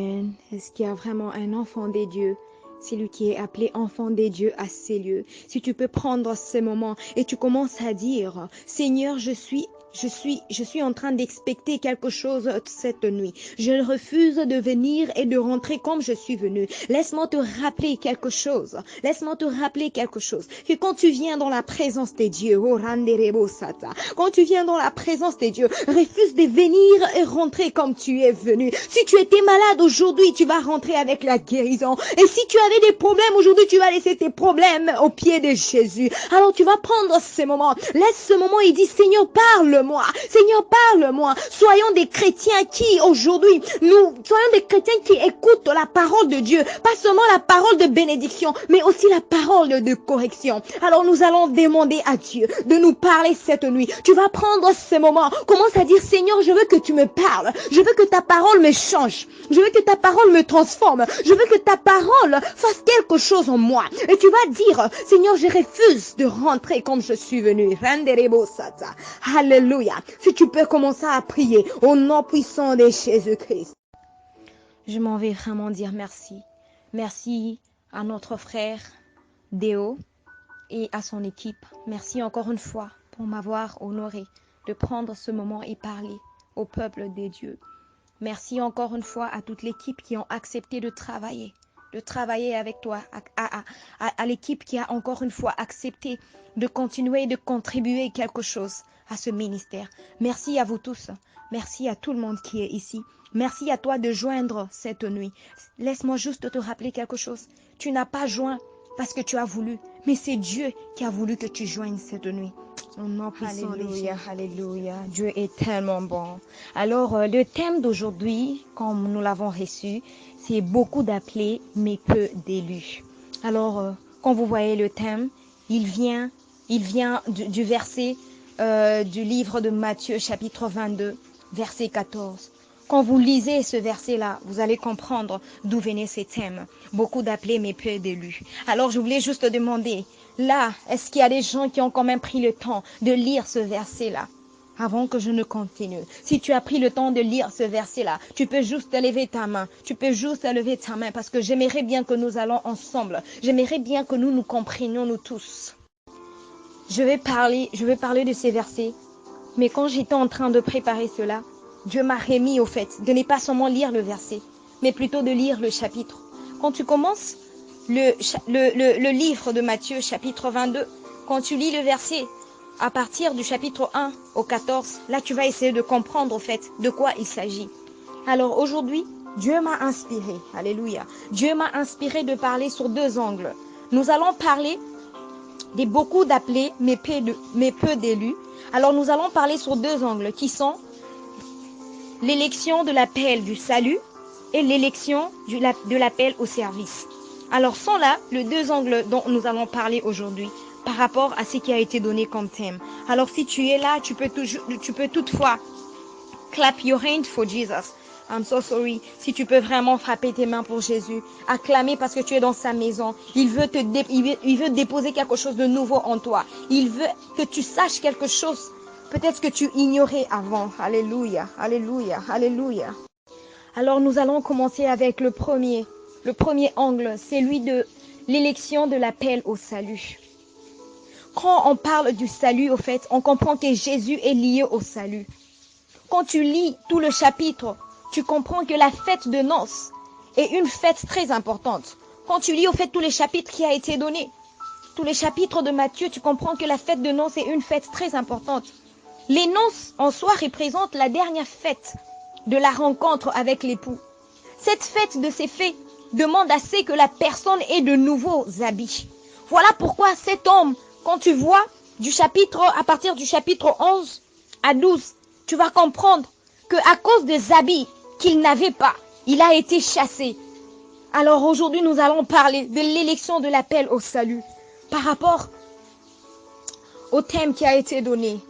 Amen. Est-ce qu'il y a vraiment un enfant des dieux? C'est lui qui est appelé enfant des dieux à ces lieux. Si tu peux prendre ce moment et tu commences à dire, Seigneur, je suis en train d'expecter quelque chose cette nuit. Je refuse de venir et de rentrer comme je suis venu. Laisse-moi te rappeler quelque chose. Laisse-moi te rappeler quelque chose. Que quand tu viens dans la présence des dieux, quand tu viens dans la présence des dieux, refuse de venir et rentrer comme tu es venu. Si tu étais malade aujourd'hui, tu vas rentrer avec la guérison. Et si tu avais des problèmes aujourd'hui, tu vas laisser tes problèmes au pied de Jésus. Alors tu vas prendre ce moment. Laisse ce moment et dis, Seigneur, parle-moi. Seigneur, parle-moi. Soyons des chrétiens qui aujourd'hui, soyons des chrétiens qui écoutent la parole de Dieu. Pas seulement la parole de bénédiction, mais aussi la parole de correction. Alors nous allons demander à Dieu de nous parler cette nuit. Tu vas prendre ce moment. Commence à dire, Seigneur, je veux que tu me parles. Je veux que ta parole me change. Je veux que ta parole me transforme. Je veux que ta parole fasse quelque chose en moi. Et tu vas dire, Seigneur, je refuse de rentrer comme je suis venu. Alléluia. Si tu peux commencer à prier au nom puissant de Jésus-Christ. Je m'en vais vraiment dire merci. Merci à notre frère Déo et à son équipe. Merci encore une fois pour m'avoir honoré de prendre ce moment et parler au peuple des dieux. Merci encore une fois à toute l'équipe qui ont accepté de travailler avec toi, à l'équipe qui a encore une fois accepté de continuer de contribuer quelque chose à ce ministère. Merci à vous tous. Merci à tout le monde qui est ici. Merci à toi de joindre cette nuit. Laisse-moi juste te rappeler quelque chose. Tu n'as pas joint parce que tu as voulu, mais c'est Dieu qui a voulu que tu joignes cette nuit. Alléluia, alléluia. Dieu est tellement bon. Alors, le thème d'aujourd'hui, comme nous l'avons reçu, c'est beaucoup d'appelés, mais peu d'élus. Alors, quand vous voyez le thème, il vient du verset du livre de Matthieu, chapitre 22, verset 14. Quand vous lisez ce verset-là, vous allez comprendre d'où venaient ces thèmes. Beaucoup d'appelés, mais peu d'élus. Alors, je voulais juste demander, là, est-ce qu'il y a des gens qui ont quand même pris le temps de lire ce verset-là avant que je ne continue? Si tu as pris le temps de lire ce verset-là, tu peux juste lever ta main. Tu peux juste lever ta main parce que j'aimerais bien que nous allons ensemble. J'aimerais bien que nous nous comprenions, nous tous. Je vais parler de ces versets, mais quand j'étais en train de préparer cela, Dieu m'a remis au fait de ne pas seulement lire le verset, mais plutôt de lire le chapitre. Quand tu commences le livre de Matthieu, chapitre 22, quand tu lis le verset à partir du chapitre 1 au 14, là tu vas essayer de comprendre au fait de quoi il s'agit. Alors aujourd'hui, Dieu m'a inspiré, alléluia, Dieu m'a inspiré de parler sur deux angles. Nous allons parler des beaucoup d'appelés, mais peu d'élus. Alors nous allons parler sur deux angles qui sont l'élection de l'appel du salut et l'élection de l'appel au service. Alors sont là les deux angles dont nous allons parler aujourd'hui par rapport à ce qui a été donné comme thème. Alors si tu es là, tu peux toutefois clap your hand for Jesus. I'm so sorry. Si tu peux vraiment frapper tes mains pour Jésus, acclamer parce que tu es dans sa maison. Il veut déposer quelque chose de nouveau en toi. Il veut que tu saches quelque chose peut-être que tu ignorais avant. Alléluia, alléluia, alléluia. Alors nous allons commencer avec le premier angle, c'est celui de l'élection de l'appel au salut. Quand on parle du salut, au fait, on comprend que Jésus est lié au salut. Quand tu lis tout le chapitre, tu comprends que la fête de noces est une fête très importante. Quand tu lis au fait tous les chapitres qui a été donné, tous les chapitres de Matthieu, tu comprends que la fête de noces est une fête très importante. Les noces en soi représentent la dernière fête de la rencontre avec l'époux. Cette fête de ces faits demande assez que la personne ait de nouveaux habits. Voilà pourquoi cet homme, quand tu vois à partir du chapitre 11 à 12, tu vas comprendre qu'à cause des habits qu'il n'avait pas, il a été chassé. Alors aujourd'hui, nous allons parler de l'élection de l'appel au salut par rapport au thème qui a été donné.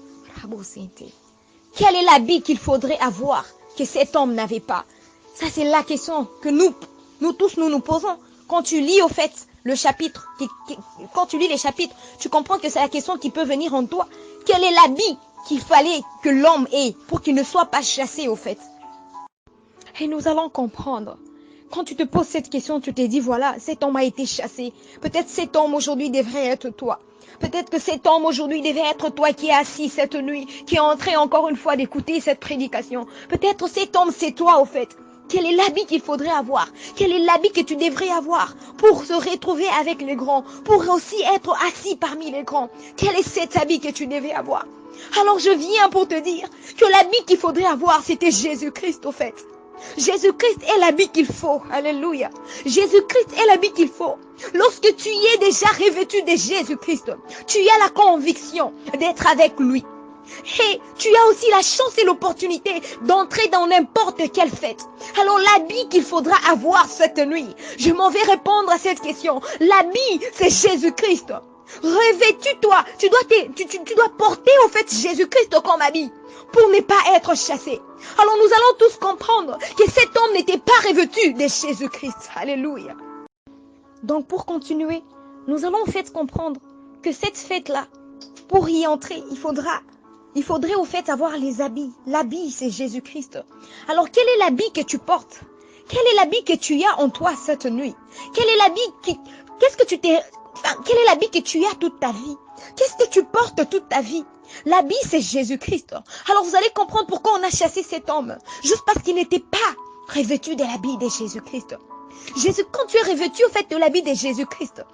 Quel est l'habit qu'il faudrait avoir que cet homme n'avait pas? Ça, c'est la question que nous tous nous posons. Quand tu lis au fait le chapitre, quand tu lis les chapitres, tu comprends que c'est la question qui peut venir en toi. Quel est l'habit qu'il fallait que l'homme ait pour qu'il ne soit pas chassé au fait? Et nous allons comprendre Quand tu te poses cette question, tu te dis, voilà, cet homme a été chassé. Peut-être cet homme aujourd'hui devrait être toi. Peut-être que cet homme aujourd'hui devait être toi qui es assis cette nuit, qui est en train encore une fois d'écouter cette prédication. Peut-être cet homme, c'est toi au fait. Quel est l'habit qu'il faudrait avoir? Quel est l'habit que tu devrais avoir pour se retrouver avec les grands, pour aussi être assis parmi les grands? Quel est cet habit que tu devais avoir? Alors je viens pour te dire que l'habit qu'il faudrait avoir, c'était Jésus-Christ au fait. Jésus-Christ est l'habit qu'il faut. Alléluia. Jésus-Christ est l'habit qu'il faut. Lorsque tu y es déjà revêtu de Jésus-Christ, tu as la conviction d'être avec lui. Et tu as aussi la chance et l'opportunité d'entrer dans n'importe quelle fête. Alors l'habit qu'il faudra avoir cette nuit, je m'en vais répondre à cette question. L'habit, c'est Jésus-Christ. Revêtus-toi. Tu dois porter au fait Jésus-Christ comme habit pour ne pas être chassé. Alors nous allons tous comprendre que cet homme n'était pas revêtu de Jésus-Christ. Alléluia. Donc pour continuer, nous allons en fait comprendre que cette fête-là, pour y entrer, il faudrait au fait avoir les habits. L'habit, c'est Jésus-Christ. Alors quel est l'habit que tu portes? Quel est l'habit que tu as en toi cette nuit? Quel est l'habit quel est l'habit que tu as toute ta vie? Qu'est-ce que tu portes toute ta vie? L'habit, c'est Jésus-Christ. Alors vous allez comprendre pourquoi on a chassé cet homme. Juste parce qu'il n'était pas revêtu de l'habit de Jésus-Christ. Quand tu es revêtu au fait de l'habit de Jésus-Christ,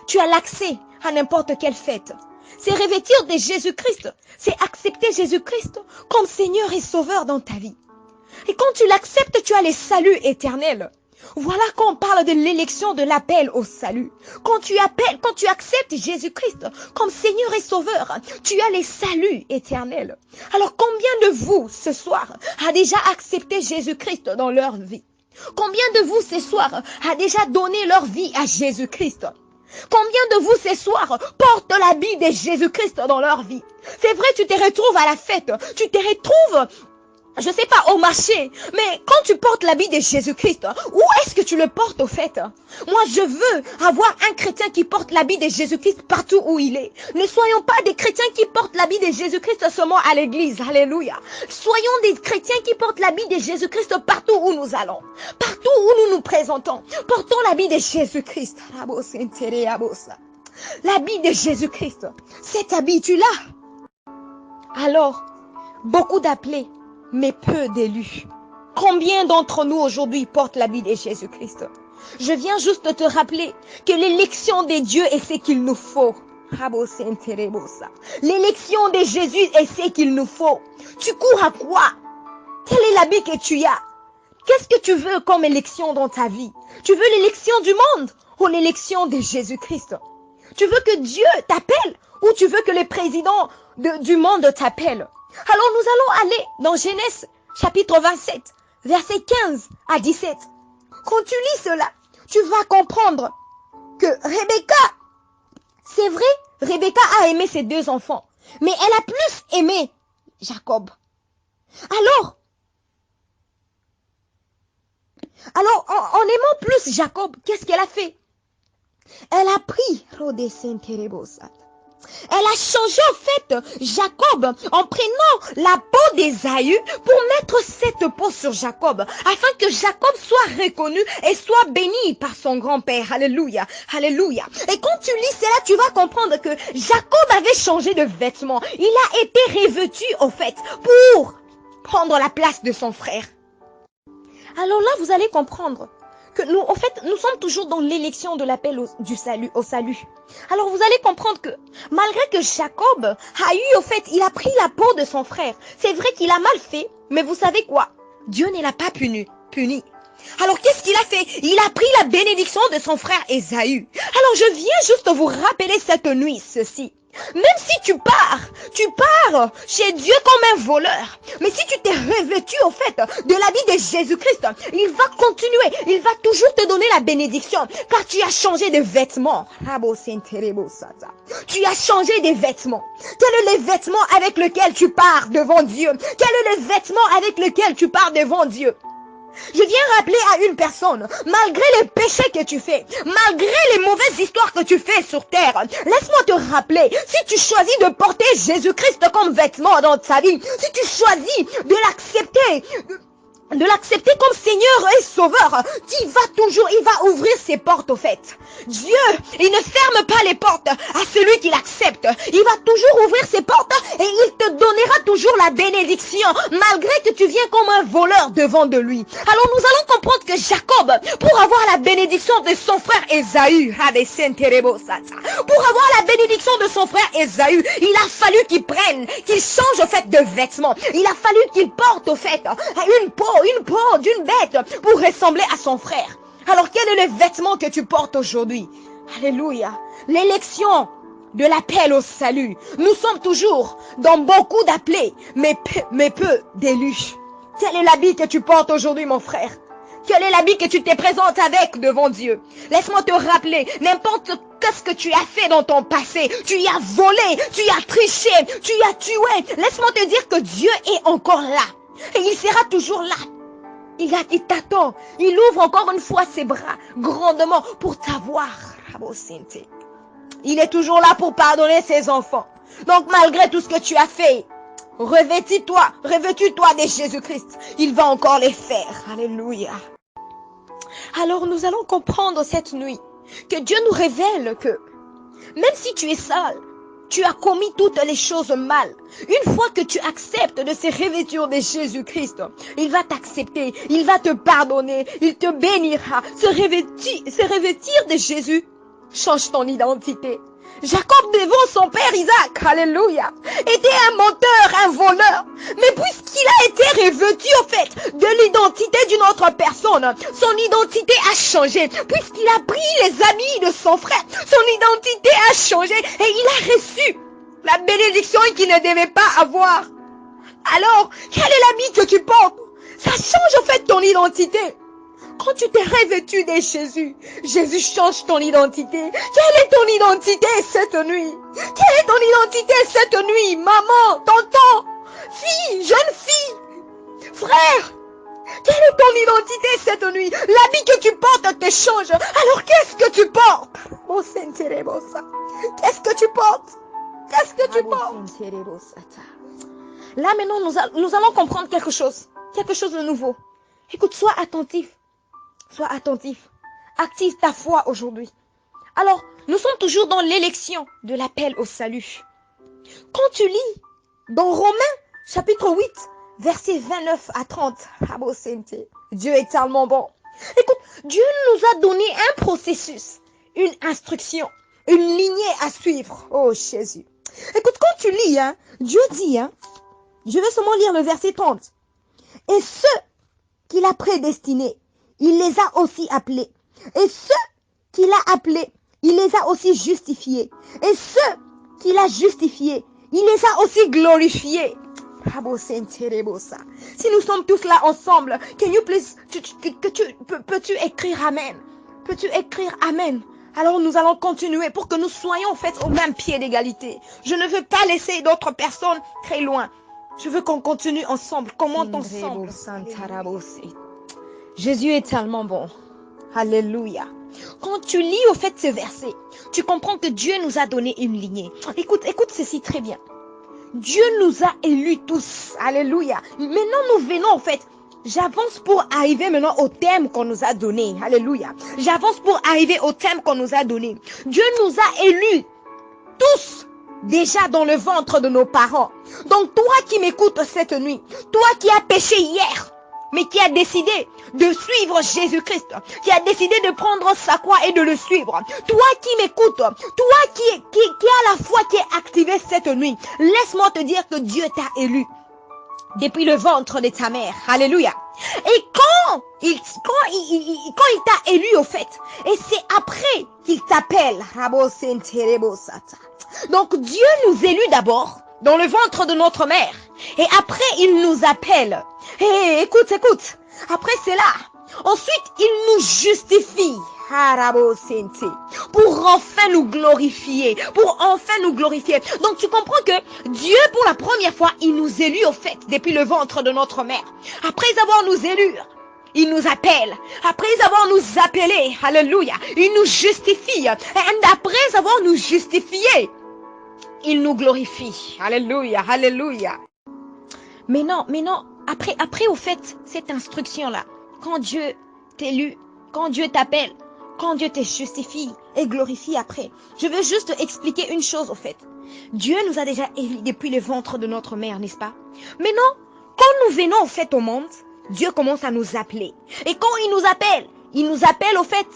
tu as l'accès à n'importe quelle fête. C'est revêtir de Jésus-Christ. C'est accepter Jésus-Christ comme Seigneur et Sauveur dans ta vie. Et quand tu l'acceptes, tu as le salut éternel. Voilà quand on parle de l'élection de l'appel au salut. Quand tu acceptes Jésus-Christ comme Seigneur et Sauveur, tu as le salut éternel. Alors combien de vous ce soir a déjà accepté Jésus-Christ dans leur vie? Combien de vous ce soir a déjà donné leur vie à Jésus-Christ? Combien de vous ce soir portent l'habit de Jésus-Christ dans leur vie? C'est vrai, tu te retrouves à la fête, tu te retrouves, je sais pas, au marché, mais quand tu portes l'habit de Jésus-Christ, où est-ce que tu le portes au fait? Moi, je veux avoir un chrétien qui porte l'habit de Jésus-Christ partout où il est. Ne soyons pas des chrétiens qui portent l'habit de Jésus-Christ seulement à l'église. Alléluia. Soyons des chrétiens qui portent l'habit de Jésus-Christ partout où nous allons, partout où nous nous présentons. Portons l'habit de Jésus-Christ. L'habit de Jésus-Christ. Cet habit, tu l'as? Alors, beaucoup d'appelés, mais peu d'élus. Combien d'entre nous aujourd'hui portent l'habit de Jésus-Christ? Je viens juste te rappeler que l'élection de Dieu est ce qu'il nous faut. L'élection de Jésus est ce qu'il nous faut. Tu cours à quoi? Quel est l'habit que tu as? Qu'est-ce que tu veux comme élection dans ta vie? Tu veux l'élection du monde ou l'élection de Jésus-Christ? Tu veux que Dieu t'appelle ou tu veux que le président du monde t'appelle? Alors nous allons aller dans Genèse chapitre 27, versets 15 à 17. Quand tu lis cela, tu vas comprendre que Rebecca, c'est vrai, Rebecca a aimé ses deux enfants, mais elle a plus aimé Jacob. Alors en aimant plus Jacob, qu'est-ce qu'elle a fait? Elle a pris Elle a changé en fait Jacob en prenant la peau d'Ésaü pour mettre cette peau sur Jacob afin que Jacob soit reconnu et soit béni par son grand-père. Alléluia, alléluia. Et quand tu lis cela, tu vas comprendre que Jacob avait changé de vêtements. Il a été revêtu en fait pour prendre la place de son frère. Alors là, vous allez comprendre que nous, en fait, nous sommes toujours dans l'élection de l'appel au salut. Alors vous allez comprendre que malgré que Jacob a eu, au fait, il a pris la peau de son frère. C'est vrai qu'il a mal fait, mais vous savez quoi? Dieu ne l'a pas puni. Alors qu'est-ce qu'il a fait? Il a pris la bénédiction de son frère Ésaü. Alors je viens juste vous rappeler cette nuit ceci. Même si tu pars chez Dieu comme un voleur. Mais si tu t'es revêtu au fait de l'habit de Jésus-Christ, il va continuer, il va toujours te donner la bénédiction car tu as changé de vêtements. Tu as changé de vêtements. Quel est le vêtement avec lequel tu pars devant Dieu? Quel est le vêtement avec lequel tu pars devant Dieu? Je viens rappeler à une personne, malgré les péchés que tu fais, malgré les mauvaises histoires que tu fais sur terre, laisse-moi te rappeler, si tu choisis de porter Jésus-Christ comme vêtement dans ta vie, si tu choisis de l'accepter, de l'accepter comme Seigneur et Sauveur, il va ouvrir ses portes au fait. Dieu, il ne ferme pas les portes à celui qui l'accepte. Il va toujours ouvrir ses portes et il te donnera toujours la bénédiction, malgré que tu viens comme un voleur devant de lui. Alors nous allons comprendre que Jacob, pour avoir la bénédiction de son frère Ésaü, pour avoir la bénédiction de son frère Ésaü, il a fallu qu'il prenne, qu'il change au fait de vêtements. Il a fallu qu'il porte au fait une peau d'une bête pour ressembler à son frère. Alors quel est le vêtement que tu portes aujourd'hui? Alléluia. L'élection de l'appel au salut. Nous sommes toujours dans beaucoup d'appelés, mais peu d'élus. Quel est l'habit que tu portes aujourd'hui, mon frère? Quel est l'habit que tu te présentes avec devant Dieu? Laisse-moi te rappeler, n'importe qu'est-ce que tu as fait dans ton passé, tu y as volé, tu y as triché, tu y as tué. Laisse-moi te dire que Dieu est encore là. Et il sera toujours là. Il t'attend. Il ouvre encore une fois ses bras grandement pour t'avoir. Il est toujours là pour pardonner ses enfants. Donc malgré tout ce que tu as fait, revêtis-toi de Jésus-Christ. Il va encore les faire. Alléluia. Alors nous allons comprendre cette nuit que Dieu nous révèle que même si tu es sale, tu as commis toutes les choses mal. Une fois que tu acceptes de se revêtir de Jésus-Christ, il va t'accepter, il va te pardonner, il te bénira. Se revêtir de Jésus change ton identité. Jacob devant son père Isaac, alléluia, était un menteur, un voleur. Mais puisqu'il a été revêtu au fait de l'identité d'une autre personne, son identité a changé. Puisqu'il a pris les habits de son frère, son identité a changé et il a reçu la bénédiction qu'il ne devait pas avoir. Alors, quel est l'habit que tu portes? Ça change au fait ton identité. Quand tu t'es revêtu de Jésus, Jésus change ton identité. Quelle est ton identité cette nuit? Quelle est ton identité cette nuit? Maman, tonton, fille, jeune fille, frère, quelle est ton identité cette nuit? L'habit que tu portes te change. Alors qu'est-ce que tu portes? Oh Saint-Térébosa, qu'est-ce que tu portes? Qu'est-ce que tu portes? Là maintenant, nous allons comprendre quelque chose de nouveau. Écoute, sois attentif. Sois attentif. Active ta foi aujourd'hui. Alors, nous sommes toujours dans l'élection de l'appel au salut. Quand tu lis dans Romains, chapitre 8, versets 29 à 30, Dieu est tellement bon. Écoute, Dieu nous a donné un processus, une instruction, une lignée à suivre. Oh Jésus. Écoute, quand tu lis, Dieu dit, je vais seulement lire le verset 30. Et ceux qu'il a prédestinés, il les a aussi appelés. Et ceux qu'il a appelés, il les a aussi justifiés. Et ceux qu'il a justifiés, il les a aussi glorifiés. Si nous sommes tous là ensemble, can you please, peux-tu écrire Amen? Peux-tu écrire Amen? Alors nous allons continuer pour que nous soyons en fait au même pied d'égalité. Je ne veux pas laisser d'autres personnes très loin. Je veux qu'on continue ensemble, qu'on monte ensemble. Jésus est tellement bon. Alléluia. Quand tu lis au fait ce verset, tu comprends que Dieu nous a donné une lignée. Écoute ceci très bien. Dieu nous a élus tous. Alléluia. Maintenant nous venons en fait. J'avance pour arriver maintenant au thème qu'on nous a donné. Alléluia. J'avance pour arriver au thème qu'on nous a donné. Dieu nous a élus tous déjà dans le ventre de nos parents. Donc toi qui m'écoutes cette nuit, toi qui as péché hier, mais qui a décidé de suivre Jésus-Christ, qui a décidé de prendre sa croix et de le suivre. Toi qui m'écoutes, toi qui a la foi qui est activée cette nuit, laisse-moi te dire que Dieu t'a élu depuis le ventre de ta mère. Alléluia. Et quand il t'a élu au fait, et c'est après qu'il t'appelle. Donc Dieu nous élut d'abord dans le ventre de notre mère. Et après, il nous appelle. Et écoute. Après cela, ensuite, il nous justifie. Pour enfin nous glorifier. Donc tu comprends que Dieu, pour la première fois, il nous élut au fait, depuis le ventre de notre mère. Après avoir nous élus, il nous appelle. Après avoir nous appelé, alléluia, il nous justifie. Et après avoir nous justifié, il nous glorifie. Alléluia. Maintenant, Après, au fait, cette instruction-là, quand Dieu t'élu, quand Dieu t'appelle, quand Dieu te justifie et glorifie après, je veux juste expliquer une chose au fait. Dieu nous a déjà élus depuis le ventre de notre mère, n'est-ce pas? Maintenant, quand nous venons au fait au monde, Dieu commence à nous appeler. Et quand il nous appelle au fait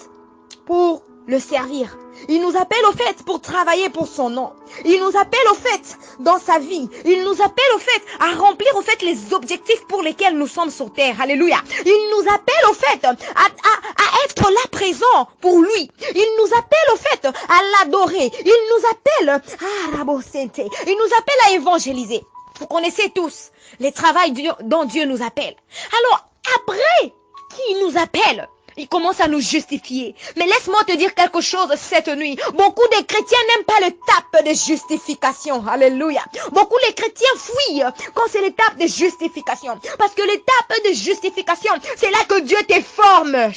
pour le servir. Il nous appelle au fait pour travailler pour son nom. Il nous appelle au fait dans sa vie. Il nous appelle au fait à remplir au fait les objectifs pour lesquels nous sommes sur terre. Alléluia. Il nous appelle au fait à être là présent pour lui. Il nous appelle au fait à l'adorer. Il nous appelle il nous appelle à évangéliser. Vous connaissez tous les travails dont Dieu nous appelle. Alors après qu'il nous appelle, il commence à nous justifier. Mais laisse-moi te dire quelque chose cette nuit. Beaucoup de chrétiens n'aiment pas l'étape de justification. Alléluia. Beaucoup de chrétiens fuient quand c'est l'étape de justification. Parce que l'étape de justification, c'est là que Dieu te forme.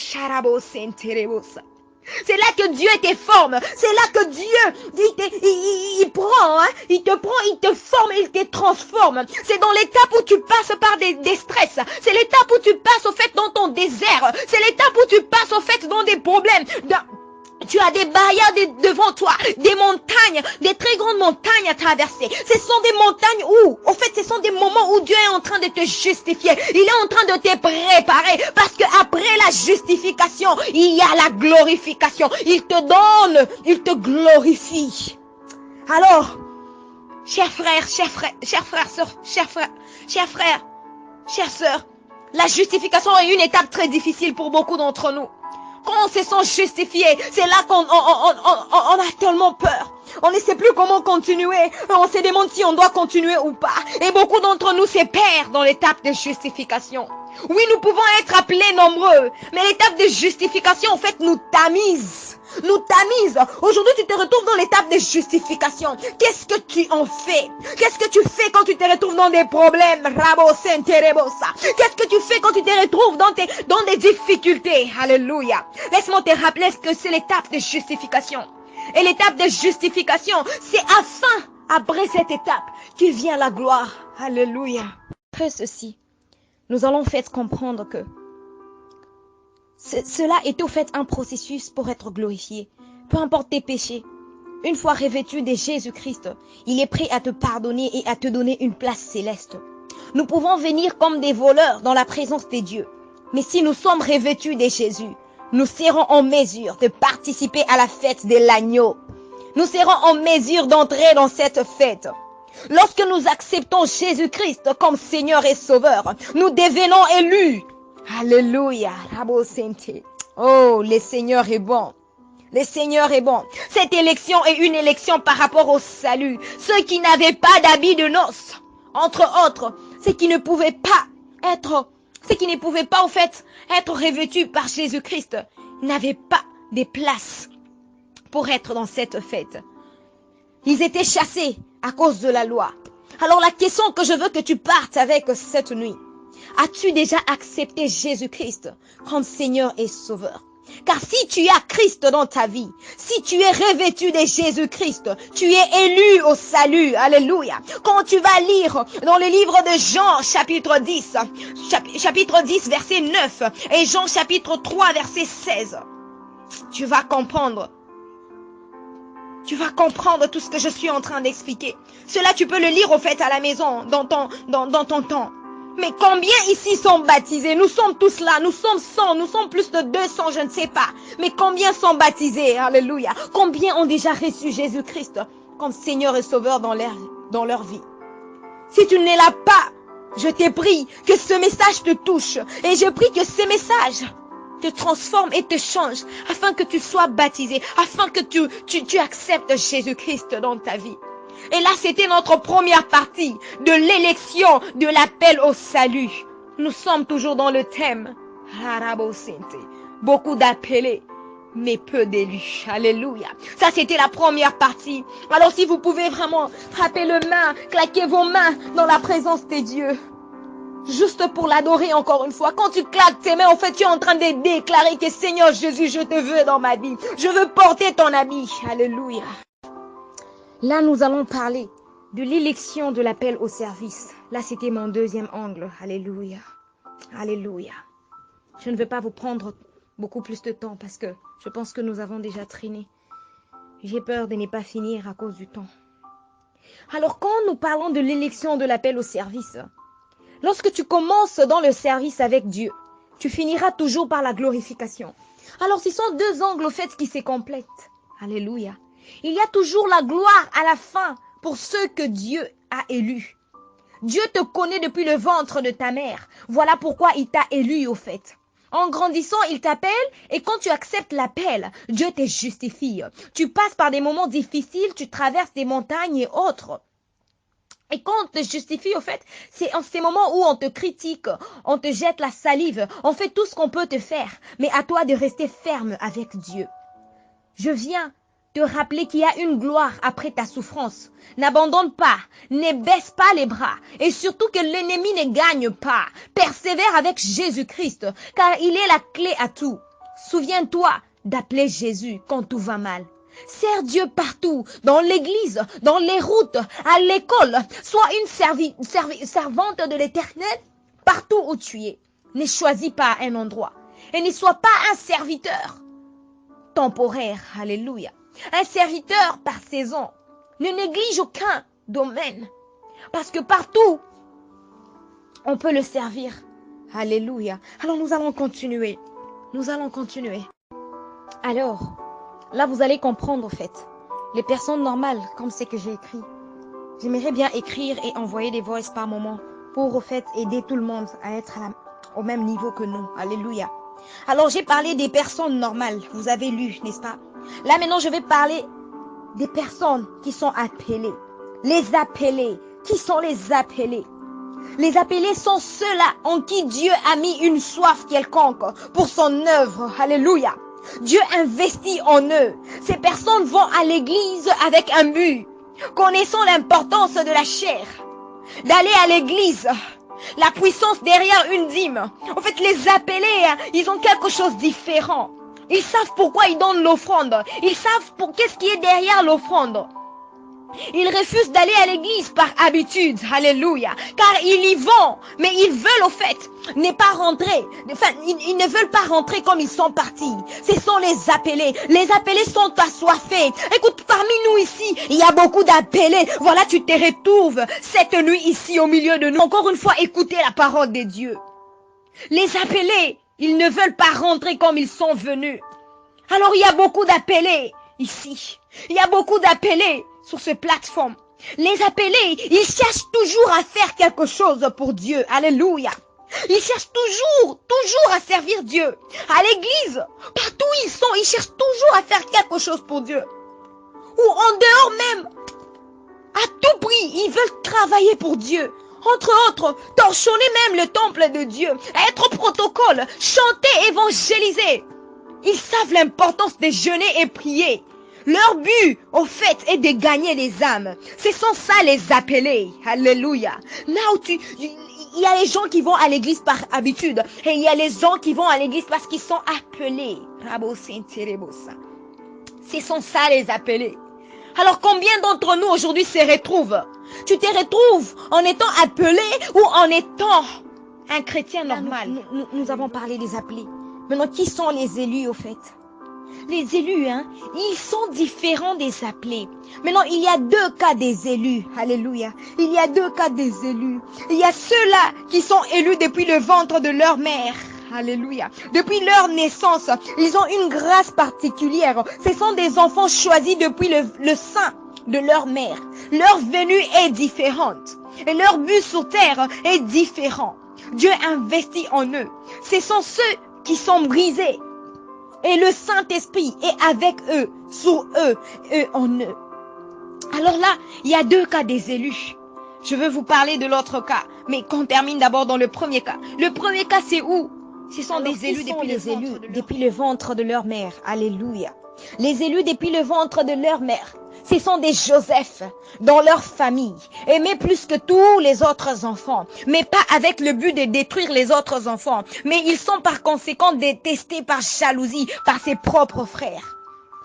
C'est là que Dieu te forme. C'est là que Dieu, il prend, il te prend, il te forme, il te transforme. C'est dans l'étape où tu passes par des stress. C'est l'étape où tu passes au fait dans ton désert. C'est l'étape où tu passes au fait dans des problèmes. Tu as des barrières devant toi, des montagnes, des très grandes montagnes à traverser. Ce sont des montagnes où, au fait, ce sont des moments où Dieu est en train de te justifier. Il est en train de te préparer parce que après la justification, il y a la glorification. Il te donne, il te glorifie. Alors, chers frères, chères sœurs, la justification est une étape très difficile pour beaucoup d'entre nous. Quand on se sent justifié, c'est là qu'on a tellement peur. On ne sait plus comment continuer. On se demande si on doit continuer ou pas. Et beaucoup d'entre nous se perdent dans l'étape de justification. Oui, nous pouvons être appelés nombreux. Mais l'étape de justification, en fait, nous tamise. Nous tamise. Aujourd'hui, tu te retrouves dans l'étape de justification. Qu'est-ce que tu en fais? Qu'est-ce que tu fais quand tu te retrouves dans des problèmes? Qu'est-ce que tu fais quand tu te retrouves dans des difficultés? Alléluia. Laisse-moi te rappeler ce que c'est l'étape de justification. Et l'étape de justification, c'est après cette étape, qu'il vient la gloire. Alléluia. Après ceci, nous allons faire comprendre que cela est au fait un processus pour être glorifié. Peu importe tes péchés, une fois revêtu de Jésus-Christ, il est prêt à te pardonner et à te donner une place céleste. Nous pouvons venir comme des voleurs dans la présence de Dieu. Mais si nous sommes revêtus de Jésus, nous serons en mesure de participer à la fête de l'agneau. Nous serons en mesure d'entrer dans cette fête. Lorsque nous acceptons Jésus-Christ comme Seigneur et Sauveur, nous devenons élus. Alléluia. Oh, le Seigneur est bon. Le Seigneur est bon. Cette élection est une élection par rapport au salut. Ceux qui n'avaient pas d'habits de noces, entre autres, ceux qui ne pouvaient pas au fait être revêtus par Jésus-Christ, n'avaient pas de place pour être dans cette fête. Ils étaient chassés à cause de la loi. Alors la question que je veux que tu partes avec cette nuit, as-tu déjà accepté Jésus-Christ comme Seigneur et Sauveur? Car si tu as Christ dans ta vie, si tu es revêtu de Jésus-Christ, tu es élu au salut. Alléluia. Quand tu vas lire dans le livre de Jean chapitre 10, verset 9 et Jean chapitre 3 verset 16, tu vas comprendre. Tu vas comprendre tout ce que je suis en train d'expliquer. Cela, tu peux le lire au fait à la maison, dans ton temps. Mais combien ici sont baptisés? Nous sommes tous là, nous sommes 100, nous sommes plus de 200, je ne sais pas. Mais combien sont baptisés? Alléluia. Combien ont déjà reçu Jésus-Christ comme Seigneur et Sauveur dans leur vie? Si tu n'es là pas, je te prie que ce message te touche. Et je prie que ce message te transforme et te change afin que tu sois baptisé, afin que tu acceptes Jésus-Christ dans ta vie. Et là, c'était notre première partie de l'élection, de l'appel au salut. Nous sommes toujours dans le thème. Beaucoup d'appelés, mais peu d'élus. Alléluia. Ça, c'était la première partie. Alors, si vous pouvez vraiment frapper les mains, claquer vos mains dans la présence de Dieu. Juste pour l'adorer encore une fois. Quand tu claques tes mains, en fait, tu es en train de déclarer que Seigneur Jésus, je te veux dans ma vie. Je veux porter ton habit. Alléluia. Là, nous allons parler de l'élection de l'appel au service. Là, c'était mon deuxième angle. Alléluia. Alléluia. Je ne veux pas vous prendre beaucoup plus de temps parce que je pense que nous avons déjà traîné. J'ai peur de ne pas finir à cause du temps. Alors, quand nous parlons de l'élection de l'appel au service, lorsque tu commences dans le service avec Dieu, tu finiras toujours par la glorification. Alors, ce sont deux angles au fait qui se complètent. Alléluia. Il y a toujours la gloire à la fin pour ceux que Dieu a élus. Dieu te connaît depuis le ventre de ta mère. Voilà pourquoi il t'a élu au fait. En grandissant, il t'appelle et quand tu acceptes l'appel, Dieu te justifie. Tu passes par des moments difficiles, tu traverses des montagnes et autres. Et quand on te justifie, au fait, c'est en ces moments où on te critique, on te jette la salive, on fait tout ce qu'on peut te faire. Mais à toi de rester ferme avec Dieu. Je viens te rappeler qu'il y a une gloire après ta souffrance. N'abandonne pas, ne baisse pas les bras et surtout que l'ennemi ne gagne pas. Persévère avec Jésus-Christ car il est la clé à tout. Souviens-toi d'appeler Jésus quand tout va mal. Sers Dieu partout, dans l'église, dans les routes, à l'école. Sois une servante de l'Éternel partout où tu es. Ne choisis pas un endroit et ne sois pas un serviteur temporaire. Alléluia. Un serviteur par saison. Ne néglige aucun domaine. Parce que partout, on peut le servir. Alléluia. Alors nous allons continuer. Nous allons continuer. Alors, là vous allez comprendre au fait. Les personnes normales, comme c'est que j'ai écrit. J'aimerais bien écrire et envoyer des voices par moment pour au fait aider tout le monde à être au même niveau que nous. Alléluia. Alors j'ai parlé des personnes normales, vous avez lu, n'est-ce pas? Là maintenant je vais parler des personnes qui sont appelées. Les appelés, qui sont les appelés? Les appelés sont ceux-là en qui Dieu a mis une soif quelconque pour son œuvre. Alléluia. Dieu investit en eux. Ces personnes vont à l'église avec un but, connaissant l'importance de la chair, d'aller à l'église. La puissance derrière une dîme. En fait, les appelés, ils ont quelque chose de différent. Ils savent pourquoi ils donnent l'offrande. Ils savent pour qu'est-ce qui est derrière l'offrande. Ils refusent d'aller à l'église par habitude. Alléluia. Car ils y vont. Mais ils veulent au fait ne pas rentrer. Enfin, ils ne veulent pas rentrer comme ils sont partis. Ce sont les appelés. Les appelés sont assoiffés. Écoute, parmi nous ici, il y a beaucoup d'appelés. Voilà, tu te retrouves cette nuit ici au milieu de nous. Encore une fois, écoutez la parole de Dieu. Les appelés, ils ne veulent pas rentrer comme ils sont venus. Alors il y a beaucoup d'appelés ici. Il y a beaucoup d'appelés sur cette plateforme. Les appelés, ils cherchent toujours à faire quelque chose pour Dieu. Alléluia. Ils cherchent toujours à servir Dieu. À l'église, partout où ils sont, ils cherchent toujours à faire quelque chose pour Dieu. Ou en dehors même, à tout prix, ils veulent travailler pour Dieu. Entre autres, torchonner même le temple de Dieu, être au protocole, chanter, évangéliser. Ils savent l'importance de jeûner et prier. Leur but, au fait, est de gagner les âmes. Ce sont ça les appelés. Alléluia. Il y a les gens qui vont à l'église par habitude. Et il y a les gens qui vont à l'église parce qu'ils sont appelés. Ce sont ça les appelés. Alors combien d'entre nous aujourd'hui se retrouvent? Tu te retrouves en étant appelé ou en étant un chrétien normal? Nous avons parlé des appelés. Maintenant, qui sont les élus au fait? Les élus, ils sont différents des appelés. Maintenant, il y a deux cas des élus. Alléluia. Il y a deux cas des élus. Il y a ceux-là qui sont élus depuis le ventre de leur mère. Alléluia. Depuis leur naissance, ils ont une grâce particulière. Ce sont des enfants choisis depuis le sein de leur mère. Leur venue est différente. Et leur but sur terre est différent. Dieu investit en eux. Ce sont ceux qui sont brisés. Et le Saint-Esprit est avec eux, sur eux, eux en eux. Alors là, il y a deux cas des élus. Je veux vous parler de l'autre cas, mais qu'on termine d'abord dans le premier cas. Le premier cas, c'est où? Ce sont des élus depuis le ventre de leur mère. Alléluia. Les élus depuis le ventre de leur mère. Ce sont des Joseph dans leur famille, aimés plus que tous les autres enfants, mais pas avec le but de détruire les autres enfants. Mais ils sont par conséquent détestés par jalousie par ses propres frères.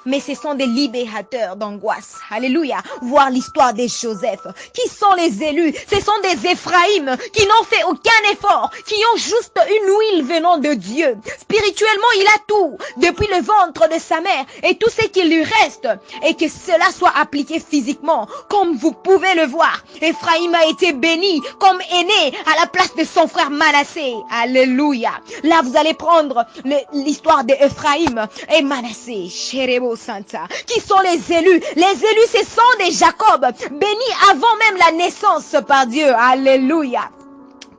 mais ce sont des libérateurs d'angoisse. Alléluia. Voir l'histoire des Joseph. Qui sont les élus? Ce sont des Éphraïm qui n'ont fait aucun effort, qui ont juste une huile venant de Dieu. Spirituellement, il a tout, depuis le ventre de sa mère et tout ce qui lui reste, et que cela soit appliqué physiquement, comme vous pouvez le voir. Éphraïm a été béni comme aîné à la place de son frère Manassé. Alléluia. Là, vous allez prendre l'histoire d'Éphraïm et Manassé. Sherebo Santa. Qui sont les élus? Les élus, ce sont des Jacob, bénis avant même la naissance par Dieu. Alléluia.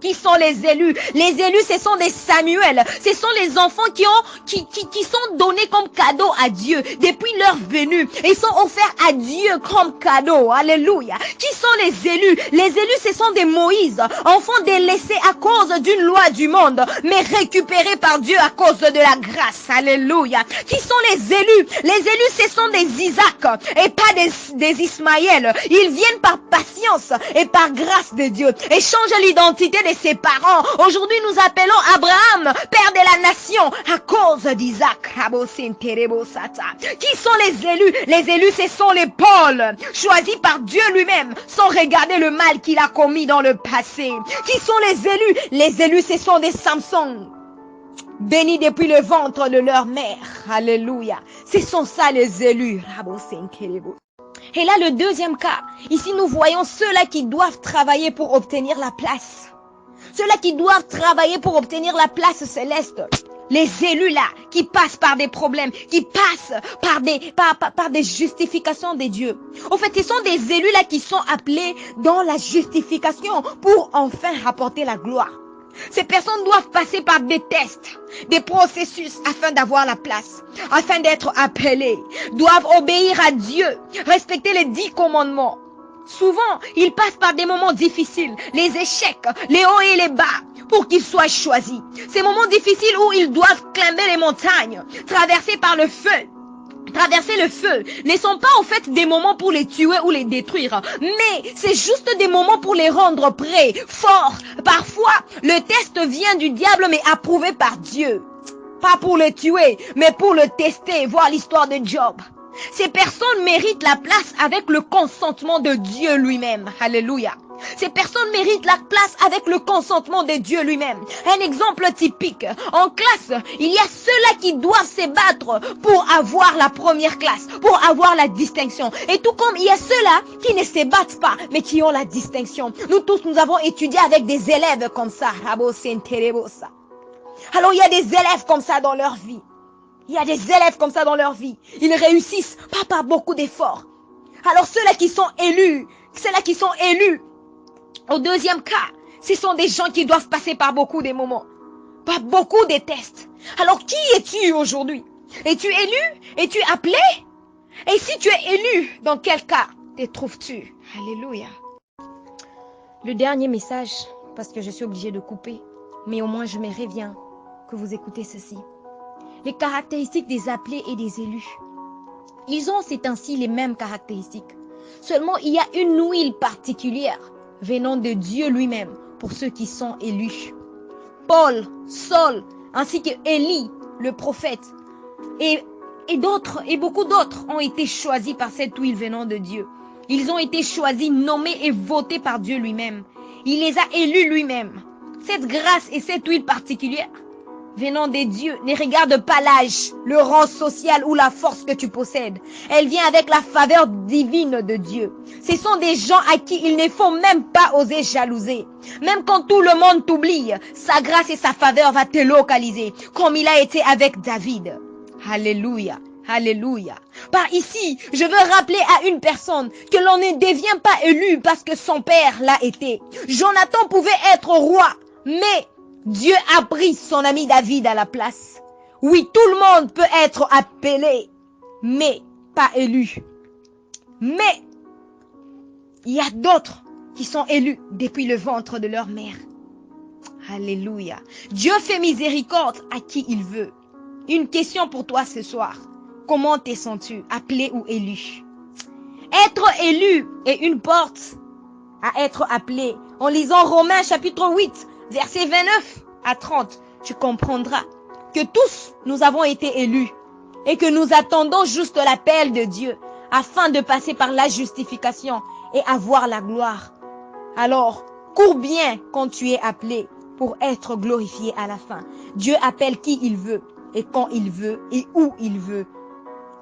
Qui sont les élus? Les élus, ce sont des Samuel. Ce sont les enfants qui sont donnés comme cadeau à Dieu depuis leur venue. Ils sont offerts à Dieu comme cadeau. Alléluia. Qui sont les élus? Les élus, ce sont des Moïse, enfants délaissés à cause d'une loi du monde, mais récupérés par Dieu à cause de la grâce. Alléluia. Qui sont les élus? Les élus, ce sont des Isaac et pas des Ismaël. Ils viennent par patience et par grâce de Dieu et changent l'identité de ses parents. Aujourd'hui, nous appelons Abraham père de la nation à cause d'Isaac. Qui sont les élus? Les élus, ce sont les Paul, choisis par Dieu lui-même, sans regarder le mal qu'il a commis dans le passé. Qui sont les élus? Les élus, ce sont des Samson, bénis depuis le ventre de leur mère. Alléluia. Ce sont ça les élus. Et là, le deuxième cas, ici nous voyons ceux-là qui doivent travailler pour obtenir la place. Ceux-là qui doivent travailler pour obtenir la place céleste. Les élus-là, qui passent par des problèmes, qui passent par des justifications de Dieu. Au fait, ce sont des élus-là qui sont appelés dans la justification pour enfin apporter la gloire. Ces personnes doivent passer par des tests, des processus afin d'avoir la place, afin d'être appelés, doivent obéir à Dieu, respecter les 10 commandements. Souvent, ils passent par des moments difficiles, les échecs, les hauts et les bas, pour qu'ils soient choisis. Ces moments difficiles où ils doivent climber les montagnes, traverser le feu, ne sont pas en fait des moments pour les tuer ou les détruire, mais c'est juste des moments pour les rendre prêts, forts. Parfois, le test vient du diable, mais approuvé par Dieu. Pas pour le tuer, mais pour le tester, voir l'histoire de Job. Ces personnes méritent la place avec le consentement de Dieu lui-même. Alléluia. Ces personnes méritent la place avec le consentement de Dieu lui-même. Un exemple typique. En classe, il y a ceux-là qui doivent se battre pour avoir la première classe, pour avoir la distinction. Et tout comme il y a ceux-là qui ne se battent pas, mais qui ont la distinction. Nous tous, nous avons étudié avec des élèves comme ça. Alors il y a des élèves comme ça dans leur vie. Il y a des élèves comme ça dans leur vie. Ils réussissent pas par beaucoup d'efforts. Alors ceux-là qui sont élus, au deuxième cas, ce sont des gens qui doivent passer par beaucoup de moments, par beaucoup de tests. Alors qui es-tu aujourd'hui? Es-tu élu? Es-tu appelé? Et si tu es élu, dans quel cas te trouves-tu? Alléluia. Le dernier message, parce que je suis obligée de couper, mais au moins je me reviens que vous écoutez ceci. Les caractéristiques des appelés et des élus. Ils ont ces temps-ci les mêmes caractéristiques. Seulement, il y a une huile particulière venant de Dieu lui-même pour ceux qui sont élus. Paul, Saul, ainsi que Élie, le prophète, et beaucoup d'autres ont été choisis par cette huile venant de Dieu. Ils ont été choisis, nommés et votés par Dieu lui-même. Il les a élus lui-même. Cette grâce et cette huile particulière venant des dieux ne regarde pas l'âge, le rang social ou la force que tu possèdes. Elle vient avec la faveur divine de Dieu. Ce sont des gens à qui il ne faut même pas oser jalouser. Même quand tout le monde t'oublie, sa grâce et sa faveur va te localiser, comme il a été avec David. Alléluia. Alléluia. Par ici, je veux rappeler à une personne que l'on ne devient pas élu parce que son père l'a été. Jonathan pouvait être roi, mais Dieu a pris son ami David à la place. Oui, tout le monde peut être appelé, mais pas élu. Mais il y a d'autres qui sont élus depuis le ventre de leur mère. Alléluia. Dieu fait miséricorde à qui il veut. Une question pour toi ce soir. Comment te sens-tu, appelé ou élu? Être élu est une porte à être appelé. En lisant Romains chapitre 8, versets 29 à 30, tu comprendras que tous nous avons été élus. et que nous attendons juste l'appel de Dieu afin de passer par la justification et avoir la gloire. Alors, cours bien quand tu es appelé pour être glorifié à la fin. Dieu appelle qui il veut et quand il veut et où il veut.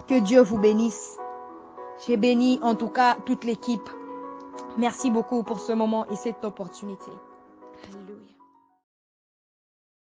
Que Dieu vous bénisse. J'ai béni en tout cas toute l'équipe. Merci beaucoup pour ce moment et cette opportunité.